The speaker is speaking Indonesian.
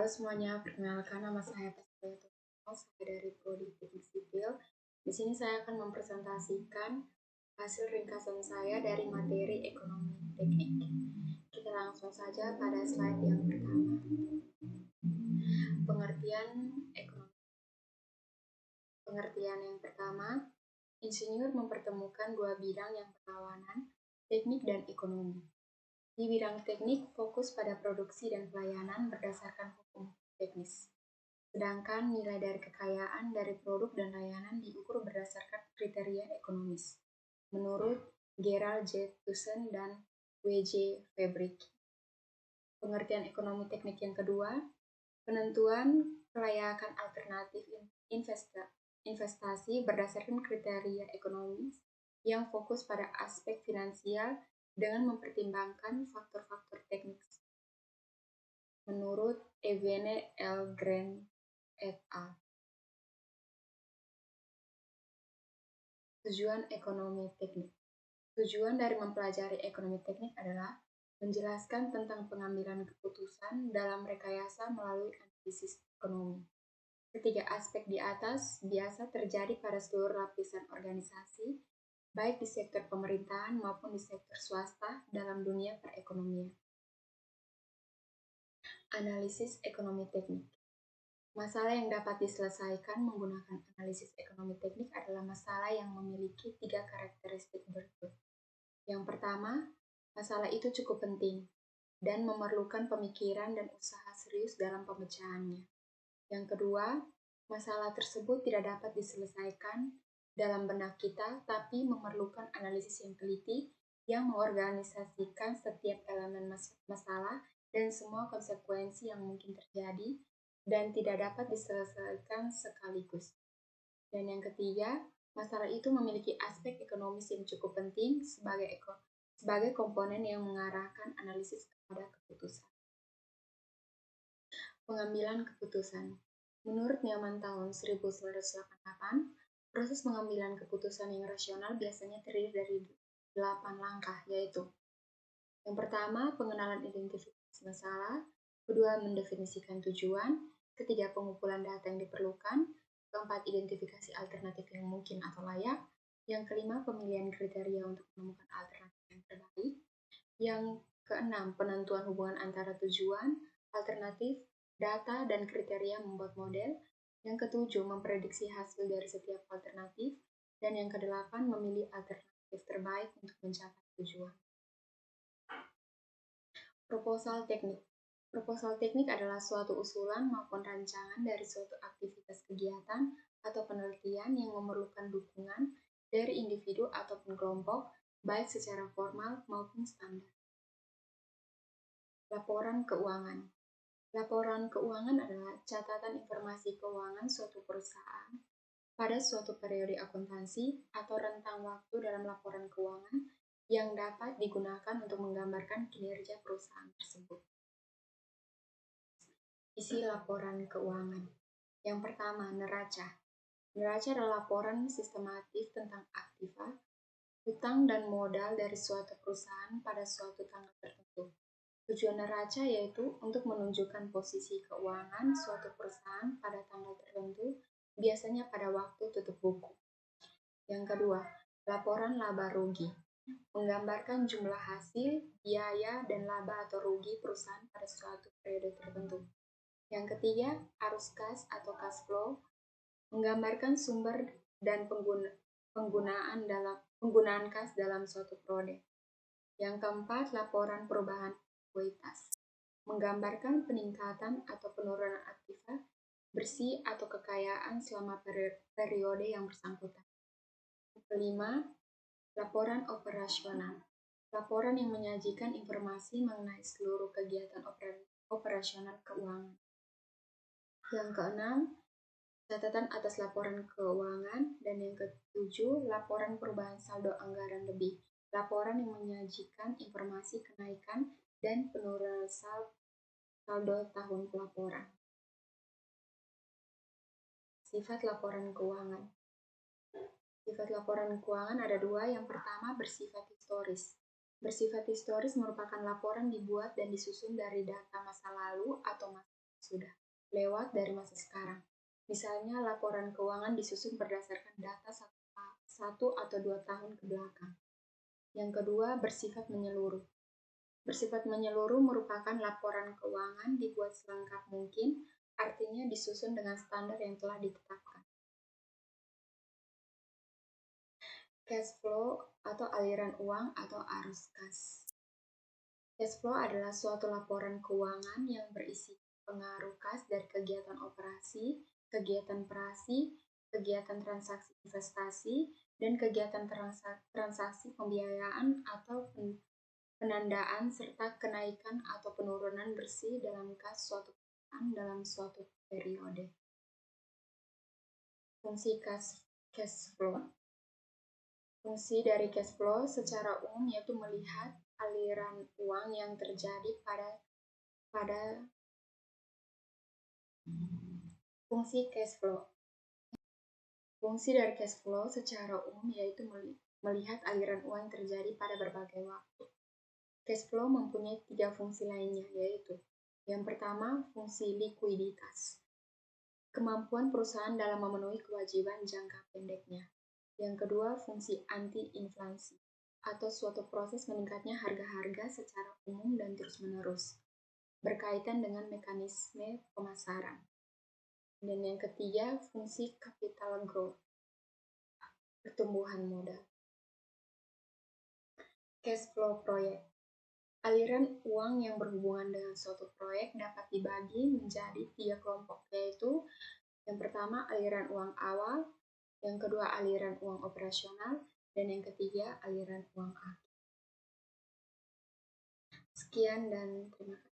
Halo semuanya, perkenalkan nama saya Pascal Tuhan, saya dari Prodi Teknik Sipil. Di sini saya akan mempresentasikan hasil ringkasan saya dari materi ekonomi teknik. Kita langsung saja pada slide yang pertama. Pengertian ekonomi. Pengertian yang pertama, insinyur mempertemukan dua bidang yang berlawanan, teknik dan ekonomi. Di bidang teknik, fokus pada produksi dan pelayanan berdasarkan hukum teknis. Sedangkan nilai dari kekayaan dari produk dan layanan diukur berdasarkan kriteria ekonomis. Menurut Gerald J. Tusen dan W.J. Fabric. Pengertian ekonomi teknik yang kedua, penentuan kelayakan alternatif investasi berdasarkan kriteria ekonomis yang fokus pada aspek finansial dengan mempertimbangkan faktor-faktor teknis. Menurut Evene L. Grant et al. Tujuan ekonomi teknik. Tujuan dari mempelajari ekonomi teknik adalah menjelaskan tentang pengambilan keputusan dalam rekayasa melalui analisis ekonomi. Ketiga aspek di atas biasa terjadi pada seluruh lapisan organisasi, baik di sektor pemerintahan maupun di sektor swasta dalam dunia perekonomian. Analisis ekonomi teknik. Masalah yang dapat diselesaikan menggunakan analisis ekonomi teknik adalah masalah yang memiliki 3 karakteristik berikut. Yang pertama, masalah itu cukup penting dan memerlukan pemikiran dan usaha serius dalam pemecahannya. Yang kedua, masalah tersebut tidak dapat diselesaikan dalam benak kita, tapi memerlukan analisis yang teliti yang mengorganisasikan setiap elemen masalah dan semua konsekuensi yang mungkin terjadi dan tidak dapat diselesaikan sekaligus. Dan yang ketiga, masalah itu memiliki aspek ekonomis yang cukup penting sebagai komponen yang mengarahkan analisis kepada keputusan. Pengambilan keputusan. Menurut Newman tahun 1988, proses pengambilan keputusan yang rasional biasanya terdiri dari 8 langkah, yaitu yang pertama, pengenalan identifikasi masalah, kedua, mendefinisikan tujuan, ketiga, pengumpulan data yang diperlukan, keempat, identifikasi alternatif yang mungkin atau layak, yang kelima, pemilihan kriteria untuk menemukan alternatif yang terbaik, yang keenam, penentuan hubungan antara tujuan, alternatif, data, dan kriteria membuat model, yang ketujuh, memprediksi hasil dari setiap alternatif, dan yang kedelapan, memilih alternatif terbaik untuk mencapai tujuan. Proposal teknik. Proposal teknik adalah suatu usulan maupun rancangan dari suatu aktivitas kegiatan atau penelitian yang memerlukan dukungan dari individu ataupun kelompok, baik secara formal maupun standar. Laporan keuangan. Laporan keuangan adalah catatan informasi keuangan suatu perusahaan pada suatu periode akuntansi atau rentang waktu dalam laporan keuangan yang dapat digunakan untuk menggambarkan kinerja perusahaan tersebut. Isi laporan keuangan. Yang pertama, neraca. Neraca adalah laporan sistematif tentang aktiva, utang dan modal dari suatu perusahaan pada suatu tanggal tertentu. Tujuan neraca yaitu untuk menunjukkan posisi keuangan suatu perusahaan pada tanggal tertentu, biasanya pada waktu tutup buku. Yang kedua, laporan laba rugi. Menggambarkan jumlah hasil, biaya, dan laba atau rugi perusahaan pada suatu periode tertentu. Yang ketiga, arus kas atau cash flow. Menggambarkan sumber dan penggunaan kas dalam suatu periode. Yang keempat, laporan perubahan ekuitas. Menggambarkan peningkatan atau penurunan aktiva, bersih atau kekayaan selama periode yang bersangkutan. Yang kelima, laporan operasional. Laporan yang menyajikan informasi mengenai seluruh kegiatan operasional keuangan. Yang keenam, catatan atas laporan keuangan. Dan yang ketujuh, laporan perubahan saldo anggaran lebih. Laporan yang menyajikan informasi kenaikan dan penurunan saldo tahun pelaporan. Sifat laporan keuangan. Sifat laporan keuangan ada dua. Yang pertama, bersifat historis. Bersifat historis merupakan laporan dibuat dan disusun dari data masa lalu atau masa sudah lewat dari masa sekarang. Misalnya, laporan keuangan disusun berdasarkan data satu atau 2 tahun ke belakang. Yang kedua, bersifat menyeluruh. Bersifat menyeluruh merupakan laporan keuangan dibuat selengkap mungkin, artinya disusun dengan standar yang telah ditetapkan. Cash flow atau aliran uang atau arus kas. Cash flow adalah suatu laporan keuangan yang berisi pengaruh kas dari kegiatan operasi, kegiatan perasi, kegiatan transaksi investasi, dan kegiatan transaksi pembiayaan atau penandaan serta kenaikan atau penurunan bersih dalam kas suatu perusahaan dalam suatu periode. Fungsi cash flow. Fungsi dari cash flow secara umum yaitu melihat aliran uang yang terjadi pada fungsi cash flow. Fungsi dari cash flow secara umum yaitu melihat aliran uang yang terjadi pada berbagai waktu. Cash flow mempunyai 3 fungsi lainnya, yaitu yang pertama, fungsi likuiditas. Kemampuan perusahaan dalam memenuhi kewajiban jangka pendeknya. Yang kedua, fungsi anti-inflasi, atau suatu proses meningkatnya harga-harga secara umum dan terus-menerus, berkaitan dengan mekanisme pemasaran. Dan yang ketiga, fungsi capital growth, pertumbuhan modal. Cash flow proyek. Aliran uang yang berhubungan dengan suatu proyek dapat dibagi menjadi 3 kelompok, yaitu yang pertama, aliran uang awal, yang kedua, aliran uang operasional, dan yang ketiga, aliran uang akhir. Sekian dan terima kasih.